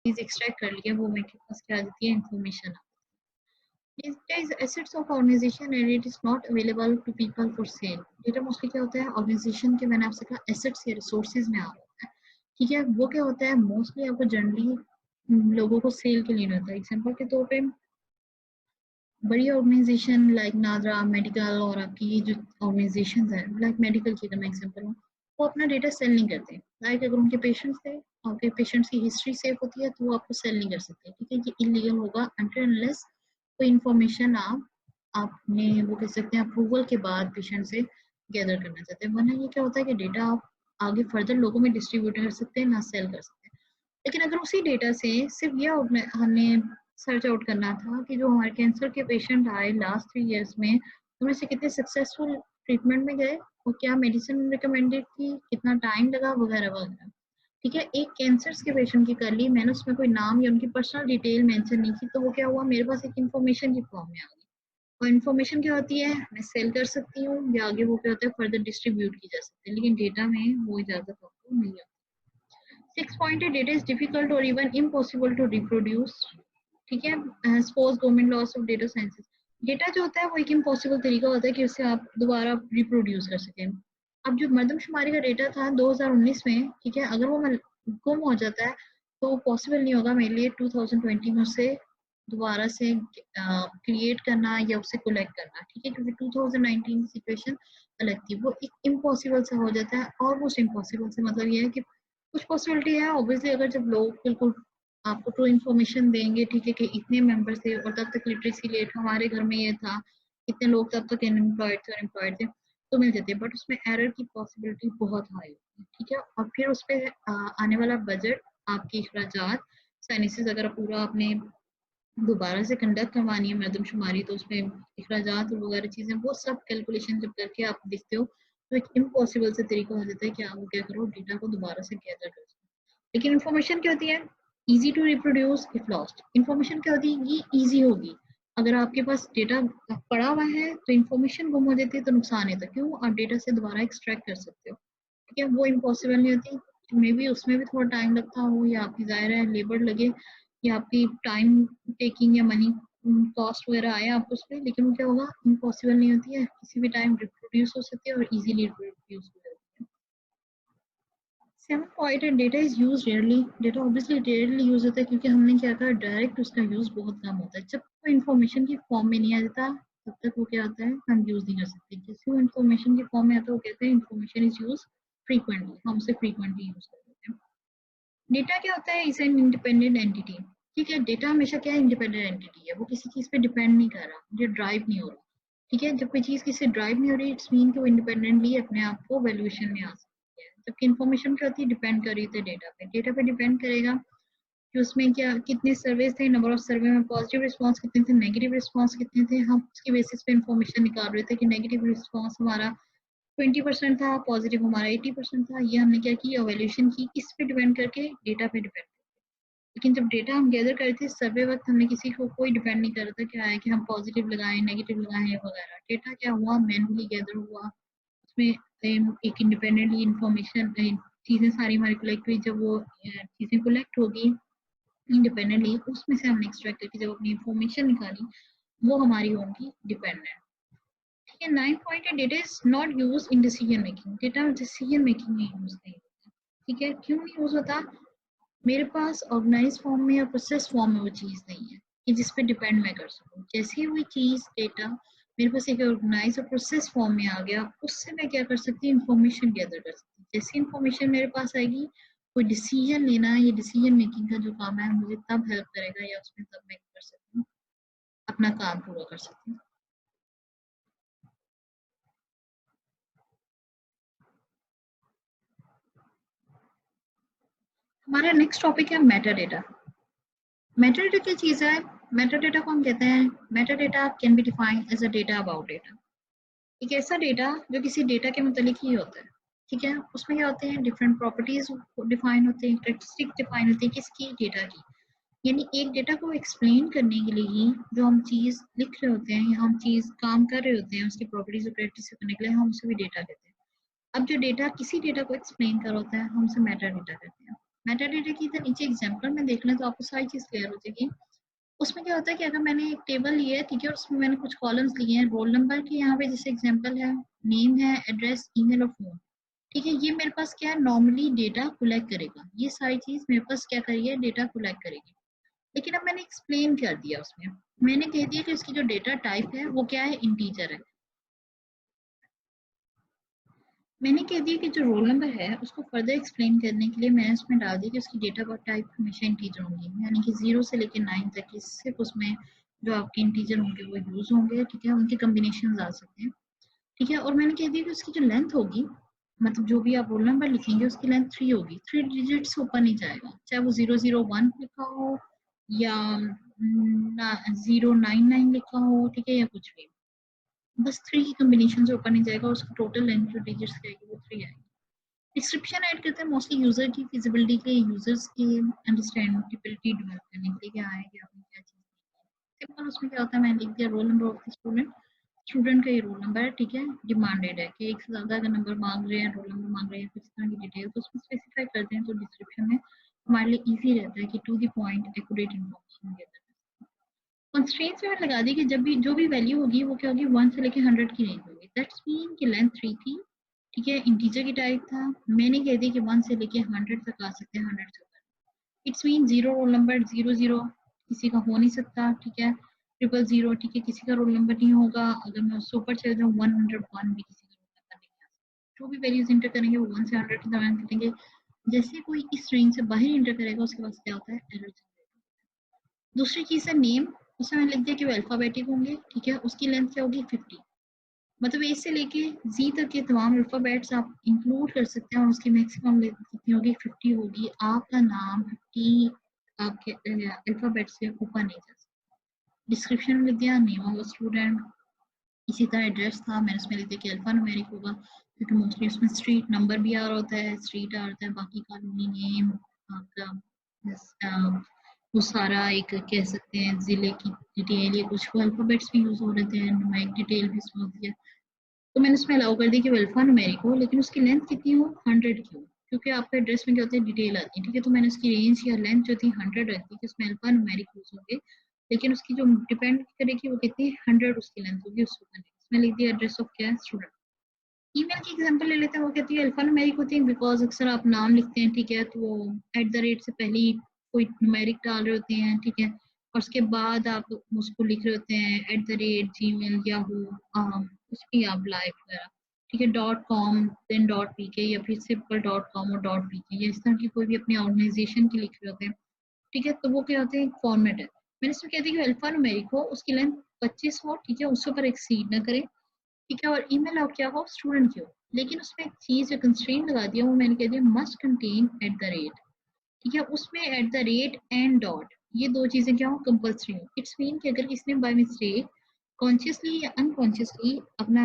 चीज एक्सट्रैक्ट कर लिया, वो मेरे पास क्या आ जाती है, information. Data is assets of organization and it is not available to people for sale. Data mostly क्या होता है, ऑर्गेनाइजेशन के, मैंने आपसे कहा एसेट्स या रिसोर्सेज में आ रहा है, ठीक है। वो क्या होता है, मोस्टली आपको जनरली लोगों को सेल के लिए नहीं होता है। एग्जाम्पल के तौर पे बड़ी ऑर्गेनाइजेशन लाइक नादरा मेडिकल और आपकी ये जो ऑर्गेनाइजेशन है लाइक मेडिकल की, अगर मैं एग्जाम्पल हूँ, वो अपना डेटा सेल नहीं करते। लाइक अगर उनके पेशेंट्स थे, आपके पेशेंट्स की हिस्ट्री सेव होती है, तो वो आपको सेल नहीं कर सकते, ठीक है। ये इलीगल होगा अनटिल अनलेस कोई इन्फॉर्मेशन आपने वो कह सकते हैं अप्रूवल के बाद पेशेंट से गैदर करना चाहते हैं। वरना ये क्या होता है कि डेटा आप आगे फर्दर लोगों में डिस्ट्रीब्यूट कर सकते हैं, ना सेल कर सकते हैं। लेकिन अगर उसी डेटा से सिर्फ ये हमें सर्च आउट करना था कि जो हमारे कैंसर के पेशेंट आए लास्ट 3 इयर्स में, उनमें से कितने सक्सेसफुल ट्रीटमेंट में गए और क्या मेडिसिन रिकमेंडेड थी, कितना टाइम लगा, वगैरह वगैरह, ठीक है। एक कैंसर के पेशेंट की कर ली मैंने, उसमें कोई नाम या उनकी पर्सनल डिटेल मेंशन नहीं की, तो वो क्या हुआ, मेरे पास एक इन्फॉर्मेशन की फॉर्म में आ गई। और इन्फॉर्मेशन क्या होती है, मैं सेल कर सकती हूँ या आगे वो क्या होता है फर्दर डिस्ट्रीब्यूट की जा सकती है, लेकिन डेटा में वो इजाजत आपको नहीं होती। 6 पॉइंट डेटा इज डिफिकल्ट और इवन इम्पॉसिबल टू रिप्रोड्यूस, ठीक है। Suppose government loss of data sciences, data जो होता है वो एक इम्पॉसिबल तरीका होता है कि उससे आप दोबारा रिप्रोड्यूस कर सकें। अब जो मरदमशुमारी का डेटा था 2019 में, ठीक है, अगर वो गुम हो जाता है तो पॉसिबल नहीं होगा मेरे लिए 2020 में उससे दोबारा से क्रिएट करना या उसे कलेक्ट करना, ठीक है, क्योंकि 2019 की सिचुएशन अलग थी। वो एक इम्पॉसिबल से हो जाता है, ऑलमोस्ट इम्पॉसिबल से मतलब ये है कि कुछ पॉसिबिलिटी है ऑब्वियसली, अगर जब लोग बिल्कुल आपको ट्रू इन्फॉर्मेशन देंगे, ठीक है, कि इतने मेंबर्स थे और तब तक लिटरेसी रेट हमारे घर में ये था, इतने लोग तब तक अनएम्प्लॉयड थे और एम्प्लॉयड थे, तो मिल जाते हैं। बट उसमें एरर की पॉसिबिलिटी बहुत हाई होती है, ठीक है। और फिर उस पर आने वाला बजट, आपके अखराजात, साइंसिस अगर पूरा आपने दोबारा से कंडक्ट करवानी है मरदमशुमारी, तो उसमें अखराजात और वगैरह चीज़ें वो सब कैलकुलेशन जब करके आप देखते हो, तो एक इम्पॉसिबल से तरीका हो जाता है कि आप वो क्या करो, डेटा को दोबारा से गैदर करो। लेकिन इन्फॉर्मेशन क्या होती है, easy to reproduce if lost. Information क्या होती है, ये इजी होगी। अगर आपके पास डेटा पड़ा हुआ है तो इन्फॉर्मेशन गुम हो जाती है तो नुकसान है, तो क्यों, आप डेटा से दोबारा एक्सट्रैक्ट कर सकते हो, ठीक है। वो इम्पॉसिबल नहीं होती, मे बी उसमें भी थोड़ा टाइम लगता हो या आपकी ज़ाहिर है लेबर लगे या आपकी टाइम टेकिंग या मनी कॉस्ट वगैरह आए आपको उस पर, लेकिन वो क्या होगा, इम्पॉसिबल नहीं होती है, किसी भी टाइम रिप्रोड्यूस हो सकती है और इजीली रिप्रोड्यूस हो जाती है। 7 point data is use rarely, data obviously rarely use होता है क्योंकि हमने क्या कहा, डायरेक्ट उसका यूज बहुत कम होता है। जब कोई इन्फॉर्मेशन की फॉर्म में नहीं आ जाता तब तक वो क्या होता है, हम यूज नहीं कर सकते। जैसे वो इन्फॉर्मेशन की फॉर्म में आता है वो कहते हैं इन्फॉर्मेशन इज यूज फ्रीक्वेंटली, हम उसे फ्रीक्वेंटली यूज करते हैं। डेटा क्या होता है, इज एन इंडिपेंडेंट एंटिटी, ठीक है। डेटा हमेशा क्या है, इंडिपेंडेंट एंटिटी है, वो किसी चीज पे डिपेंड नहीं कर रहा, ये ड्राइव नहीं हो रहा, ठीक है। जब कोई चीज किसी से ड्राइव नहीं हो रही, इट्स मीन कि वो इंडिपेंडेंटली अपने आप को वैल्यूएशन में आ सकती है। जबकि इन्फॉर्मेशन क्या होती है, डिपेंड कर रही थी डेटा पे, डेटा पे डिपेंड करेगा कि उसमें क्या कितने सर्वेज थे, नंबर ऑफ सर्वे में पॉजिटिव रिस्पांस कितने थे, नेगेटिव रिस्पांस कितने थे, हम उसकी बेसिस पे इन्फॉर्मेशन निकाल रहे थे कि नेगेटिव रिस्पांस हमारा 20% था, पॉजिटिव हमारा 80% था। ये हमने क्या की, एवेल्यूशन की, किस पे डिपेंड करके, डेटा पे डिपेंड। लेकिन जब डेटा हम गैदर कर रहे थे सर्वे वक्त, हमने किसी को कोई डिपेंड नहीं कर रहा था क्या है कि हम पॉजिटिव लगाएं नेगेटिव लगाएं वगैरह। डेटा क्या हुआ, मैनुअली गैदर हुआ, उसमें एक इंडिपेंडेंटली इंफॉर्मेशन चीज़ें सारी हमारी कलेक्ट हुई। जब वो चीज़ें कलेक्ट होगी इंडिपेंडेंटली, उसमें से हमने एक्सट्रैक्ट करके जब अपनी इंफॉर्मेशन निकाली, वो हमारी होगी डिपेंडेंट, ठीक है। 9 point data is not use in decision making, data decision making में यूज नहीं होता, ठीक है। क्यों नहीं यूज होता, मेरे पास ऑर्गेनाइज फॉर्म में या प्रोसेस फॉर्म में वो चीज़ नहीं है कि जिस पे डिपेंड मैं कर सकूं। जैसे ही वही चीज़ डेटा मेरे पास एक ऑर्गेनाइज और प्रोसेस फॉर्म में आ गया, उससे मैं क्या कर सकती हूँ, इंफॉर्मेशन गैदर कर सकती हूँ। जैसे इंफॉर्मेशन मेरे पास आएगी, कोई डिसीजन लेना या डिसीजन मेकिंग का जो काम है मुझे तब हेल्प करेगा या उसमें तब मैं कर सकती हूँ, अपना काम पूरा कर सकती हूँ। हमारा नेक्स्ट टॉपिक है मेटा डेटा। मेटा डेटा क्या चीज़ है, मेटा डेटा को हम कहते हैं, metadata can be defined as a data about data, एक ऐसा डेटा जो किसी डेटा के मतलब ही होता है, ठीक है। उसमें क्या होते हैं, डिफरेंट प्रॉपर्टीज डिफाइन होते हैं, कैरेक्टरिस्टिक डिफाइन होती है किसकी, डेटा की। यानी एक डेटा को एक्सप्लेन करने के लिए ही जो हम चीज लिख रहे होते हैं या हम चीज काम कर रहे होते हैं, उसकी प्रॉपर्टीज और कैरेक्टरिस्टिक करने के लिए हम उसे भी डेटा कहते हैं। अब जो डेटा किसी डेटा को एक्सप्लेन कर होता है, हम उसे मेटा डेटा कहते हैं। मेटा डेटा की इधर नीचे एग्जाम्पल में देख लें तो आपको सारी चीज क्लियर हो जाएगी। उसमें क्या होता है कि अगर मैंने एक टेबल लिया है, ठीक है, और उसमें मैंने कुछ कॉलम्स लिए हैं रोल नंबर के, यहाँ पे जैसे एग्जांपल है, नेम है, एड्रेस, ईमेल और फोन, ठीक है, ये मेरे पास क्या है, नॉर्मली डेटा कलेक्ट करेगा, ये सारी चीज मेरे पास क्या करिए, डेटा कलेक्ट करेगी। लेकिन अब मैंने एक्सप्लेन कर दिया उसमें, मैंने कह दिया कि उसकी जो डेटा टाइप है वो क्या है, इंटीजर है। मैंने कह दिया कि जो रोल नंबर है उसको फर्दर एक्सप्लेन करने के लिए मैंने उसमें डाल दिया कि उसकी डेटा बर्थ टाइप हमेशा इंटीजर होंगी, यानी कि 0 से लेकर 9 तक की सिर्फ उसमें जो आपके इंटीजर होंगे वो यूज होंगे, ठीक है, उनके कम्बिनेशन आ सकते हैं, ठीक है। और मैंने कह दिया कि उसकी जो लेंथ होगी, मतलब जो भी आप रोल नंबर लिखेंगे उसकी लेंथ 3 होगी, 3 डिजिट से ऊपर नहीं जाएगा, चाहे वो 001 लिखा हो या 099 लिखा हो, ठीक है, या कुछ भी, बस 3 की कम्बिनेशन से ऊपर नहीं जाएगा, और उसकी टोटल लेंथ जो डिजिट्स रहेगी वो 3 आएगी। डिस्क्रिप्शन ऐड करते हैं मोस्टली यूजर की फिजिबिलिटी के, यूजर्स की अंडरस्टैंडेबिलिटी डेवलप करने के लिए, क्या है कि आपने क्या चीज सिंपल, उसमें क्या होता है, मैंने लिख दिया roll number of the student, student का ये रोल नंबर है, ठीक है, डिमांडेड है कि एक से ज्यादा अगर नंबर मांग रहे हैं, रोल नंबर मांग रहे हैं, कुछ तरह की डिटेल, तो उसमें स्पेसिफाई करते हैं, तो डिस्क्रिप्शन में हमारे लिए इजी रहता है कि to the point accurate information देता है। कंस्ट्रेंट्स में लगा दी कि जब भी जो भी वैल्यू होगी वो क्या होगी, 1 से लेकर 100 की रेंज होगी, दैट्स मीन कि लेंथ 3 थी, ठीक है, इंटीजर की टाइप था, मैंने कह दिया कि 1 से लेके 100 तक आ सकते हैं, 100 से ऊपर, it's mean zero roll number, 00 किसी का हो नहीं सकता, ठीक है, 000, ठीक है, किसी का रोल नंबर नहीं होगा, अगर मैं उससे ऊपर चल जाऊँ 101 भी किसी का रोल नंबर नहीं आ सकता, जो भी वैल्यूज इंटर करेंगे वो 1 से 100 के दरमियान करेंगे, जैसे कोई इस रेंज से बाहर इंटर करेगा उसके पास क्या होता है, एरर। दूसरी चीज है नेम, उसमें मैंने लिख दिया कि वो अल्फाबेटिक होंगे, ठीक है, उसकी लेंथ क्या होगी, 50, मतलब ए से लेके जी तक के तमाम अल्फाबेट्स आप इंक्लूड कर सकते हैं, और उसकी मैक्सिमम लेंथ कितनी होगी, 50 होगी, आपका नाम 50 आपके अल्फाबेट से ऊपर नहीं जा सकता। डिस्क्रिप्शन में लिख दिया नेम ऑफ स्टूडेंट, इसी तरह एड्रेस था, मैंने उसमें लिख दिया कि अल्फा न्यूमेरिक होगा, क्योंकि मोस्टली उसमें स्ट्रीट नंबर भी आ रहा होता है, स्ट्रीट आ रहा है, बाकी कॉलोनी नेम आपका वो सारा एक कह सकते हैं जिले की डिटेल, या कुछ अल्फाबेट्स भी यूज हो रहे थे, न्यूमेरिक डिटेल भी उसमें होती है, तो मैंने उसमें अलाउ कर दिया कि वो अल्फा न्यूमेरिक हो, लेकिन उसकी लेंथ कितनी हो, 100 की हो, क्योंकि आपके एड्रेस में क्या होता है, डिटेल आती है, ठीक है, तो मैंने उसकी रेंज या लेंथ जो थी 100 रखी कि उसमें अल्फा न्यूमेरिक यूज होंगे, लेकिन उसकी जो डिपेंड करेगी वो कितनी, 100 उसकी लेंथ होगी, उसमें लिख दिया एड्रेस ऑफ क्या है, स्टूडेंट। ईमेल की एग्जांपल ले लेते हैं, वो कहती है अल्फा न्यूमेरिक होती है बिकॉज अक्सर आप नाम लिखते हैं, ठीक है, तो वो @ से पहले ही कोई न्यूमेरिक डाल रहे होते हैं, ठीक है, और उसके बाद आप उसको लिख रहे होते हैं @gmail याहू, कुछ भी आप लाइव वगैरह, ठीक है, .com देन .pk, या फिर सिंपल .com और .pk, या इस तरह की कोई भी अपनी ऑर्गेनाइजेशन की लिख रहे होते हैं, ठीक है, तो वो क्या होते हैं, फॉर्मेट है। मैंने इसमें कह दिया कि अल्फा न्यूमेरिक हो, उसकी लेंथ 25 हो, ठीक है, उससे ऊपर एक्सीड ना करे, ठीक है, और ईमेल आप क्या हो, स्टूडेंट की हो, लेकिन उसमें एक चीज जो कंस्ट्रेंट लगा दिया वो मैंने कह दिया मस्ट कंटेन @, ठीक है, उसमें एंड डॉट, ये दो चीजें क्या हो, कंपल्सरी हो, इट्स मीन कि अगर किसने बाय मिस्टेक कॉन्शियसली या अनकॉन्शियसली अपना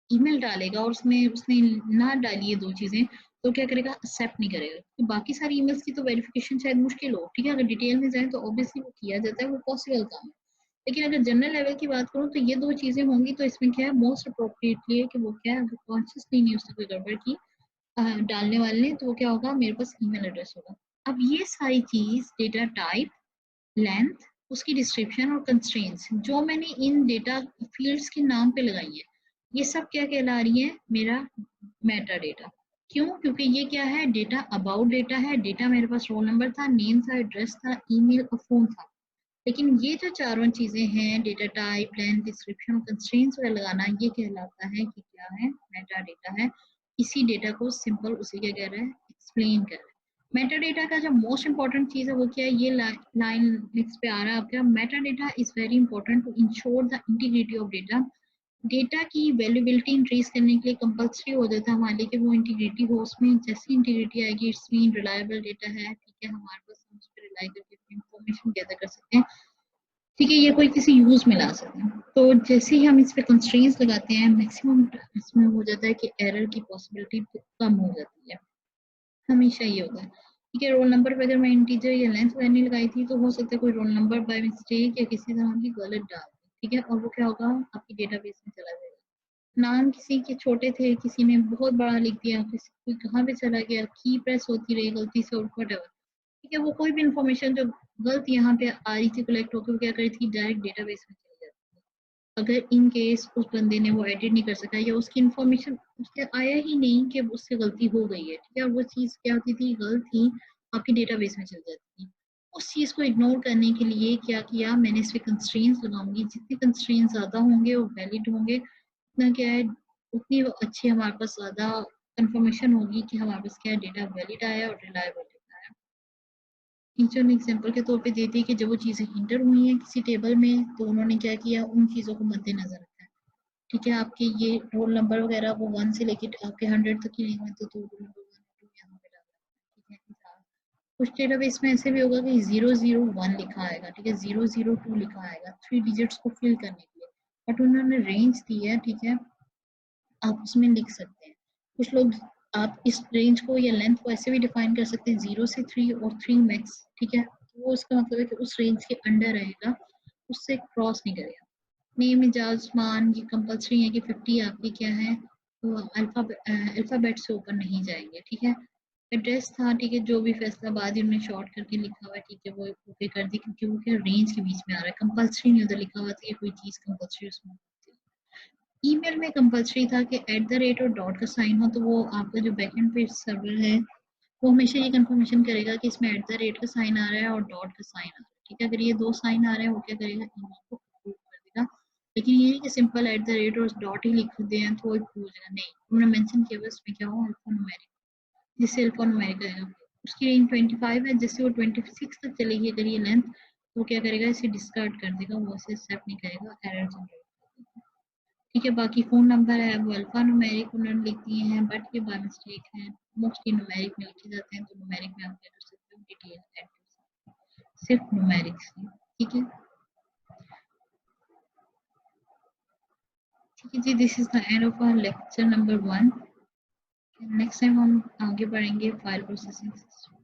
ईमेल डालेगा और उसमें उसने ना डाली ये दो चीजें, तो क्या करेगा, एक्सेप्ट नहीं करेगा, तो बाकी सारी ईमेल्स की तो वेरिफिकेशन शायद मुश्किल हो, ठीक है, अगर डिटेल में जाए तो ऑब्वियसली वो किया जाता है, वो पॉसिबल काम है, लेकिन अगर जनरल लेवल की बात करूँ तो ये दो चीजें होंगी, तो इसमें क्या है, मोस्ट अप्रोप्रिएटली है कि वो क्या है, अगर कॉन्शियसली नहीं उसने कोई गड़बड़ की डालने वाले ने, तो वो क्या होगा, मेरे पास ईमेल एड्रेस होगा। अब ये सारी चीज डेटा टाइप, लेंथ, उसकी डिस्क्रिप्शन और कंस्ट्रेंट्स जो मैंने इन डेटा फील्ड्स के नाम पे लगाई है, ये सब क्या कहला रही है, मेरा मेटा डेटा। क्यों, क्योंकि ये क्या है, डेटा अबाउट डेटा है, डेटा मेरे पास रोल नंबर था, नेम था, एड्रेस था, ईमेल और फोन था, लेकिन ये जो चारों चीजें हैं, data type, length, description, constraints वगैरह लगाना, ये कहलाता है कि क्या है, मेटा डेटा है। इसी डेटा को सिंपल उसे क्या कह रहा है, एक्सप्लेन कर रहा है। मेटा डेटा का जो मोस्ट इंपॉर्टेंट चीज है वो क्या है, ये लाइन नेक्स्ट पे आ रहा है आपका, metadata is very important to ensure the integrity of data. Data की वैल्यूबिलिटी इंक्रीज करने के लिए कंपल्सरी हो जाता है हमारे लिए कि वो इंटीग्रिटी हो, उसमें जैसी इंटीग्रिटी आएगी इट्स मीन रिलायबल डेटा है, ठीक है, हमारे पास हम उस पर रिलाई करके इंफॉर्मेशन गैदर कर सकते हैं, ठीक है, ये कोई किसी यूज में ला सकते हैं, तो जैसे ही हम इस पे कंस्ट्रेंट्स लगाते हैं मैक्सिमम इसमें हो जाता है कि एरर की पॉसिबिलिटी कम हो जाती है, हमेशा ये होता है, ठीक है। रोल नंबर पे अगर मैं इंटीजर या लेंथ वैल्यू लगाई थी तो हो सकता है कोई रोल नंबर बाय मिस्टेक या किसी तरह की गलत डाल दी, ठीक है, और वो क्या होगा, आपकी डेटाबेस में चला जाएगा। नाम किसी के छोटे थे, किसी ने बहुत बड़ा लिख दिया, किसी कोई कहाँ पे चला गया, की प्रेस होती रही गलती से और व्हाटएवर। ठीक है, वो कोई भी इंफॉर्मेशन जो गलत यहाँ पे आ रही थी कलेक्ट होकर, क्या करी थी, डायरेक्ट डेटाबेस में चली जाती है। अगर इन केस उस बंदे ने वो एडिट नहीं कर सका या उसकी इंफॉर्मेशन उसके आया ही नहीं कि उससे गलती हो गई है, ठीक है, और वो चीज़ क्या होती थी, गलत ही आपकी डेटाबेस में चल जाती थी। उस चीज़ को इग्नोर करने के लिए क्या किया मैंने, इस पे कंस्ट्रेंट्स लगाऊंगी, जितने कंस्ट्रेंट्स ज़्यादा होंगे वो वैलिड होंगे, उतना क्या है, उतनी वो अच्छी हमारे पास ज़्यादा कंफर्मेशन होगी कि हमारे पास क्या डेटा वैलिड आया और रिलायबल डेटा आया। टीचर ने एग्जाम्पल के तौर पे देती है कि जब वो चीज़ें इंटर हुई हैं किसी टेबल में तो उन्होंने क्या किया, उन चीज़ों को मद्देनजर रखा है। ठीक है, आपके ये रोल नंबर वगैरह वो 1 से लेके आपके 100 तक ही नहीं हुए, तो रोल नंबर 1 2 यहाँ पे डाला। ठीक है, कुछ डेटाबेस में ऐसे भी होगा कि 001 लिखा आएगा, ठीक है, 002 लिखा आएगा 3 डिजिट्स को फिल करने के लिए, बट उन्होंने रेंज दी है, ठीक है, आप उसमें लिख सकते हैं। कुछ लोग, आप इस रेंज को या लेंथ को ऐसे भी डिफाइन कर सकते हैं 0 से 3 और 3 मैक्स, ठीक है, तो वो इसका मतलब है कि उस रेंज के अंडर रहेगा, उससे क्रॉस नहीं करेगा। नेम इजाज मान ये कंपल्सरी है कि 50 आपकी क्या है, वो अल्फाबेट से ऊपर नहीं जाएंगे, ठीक है। एड्रेस था, ठीक है, जो भी फैसलाबाद उन्होंने शॉर्ट करके लिखा हुआ है, ठीक है, वो ओके कर दी क्योंकि वो क्या रेंज के बीच में आ रहा है, कंपल्सरी नहीं उधर लिखा हुआ था कि कोई चीज़ कंपल्सरी उसमें। ईमेल में कंपल्सरी था कि एट द रेट और डॉट का साइन हो, तो वो आपका जो बैकएंड पे सर्वर है वो हमेशा ये कंफर्मेशन करेगा कि इसमें एट द रेट का साइन आ रहा है और डॉट का साइन आ रहा है, ठीक है। अगर ये दो साइन आ रहे हैं वो क्या करेगा, ईमेल को अप्रूव कर देगा। लेकिन ये नहीं कि सिंपल एट द रेट और डॉट ही लिख दें तो वो अप्रूव हो जाएगा, नहीं, उन्होंने मेंशन किया हुआ इसमें क्या हो, अल्फा न्यूमेरिक, जिससे अल्फा न्यूमेरिक आएगा। उसकी रेंज 25 है, जिससे वो 26 तक चलेगी अगर ये लेंथ, तो क्या करेगा, इसे डिस्कार्ड कर देगा, वो इसे एक्सेप्ट नहीं करेगा, एरर जनरेट। ठीक है, बाकी फ़ोन नंबर है वो अल्फ़ा न्यूमेरिक उन्होंने लिख दिए हैं, बट ये बाय मिस्टेक है, मोस्टली न्यूमेरिक में लिखे जाते हैं, तो न्यूमेरिक में आप क्या कर सकते हो, डिटेल ऐड कर सकते हो, सिर्फ न्यूमेरिक से। ठीक है, ठीक है जी, this is the end of our lecture number 1। Next time हम आगे बढ़ेंगे फाइल प्रोसेसिंग सिस्टम।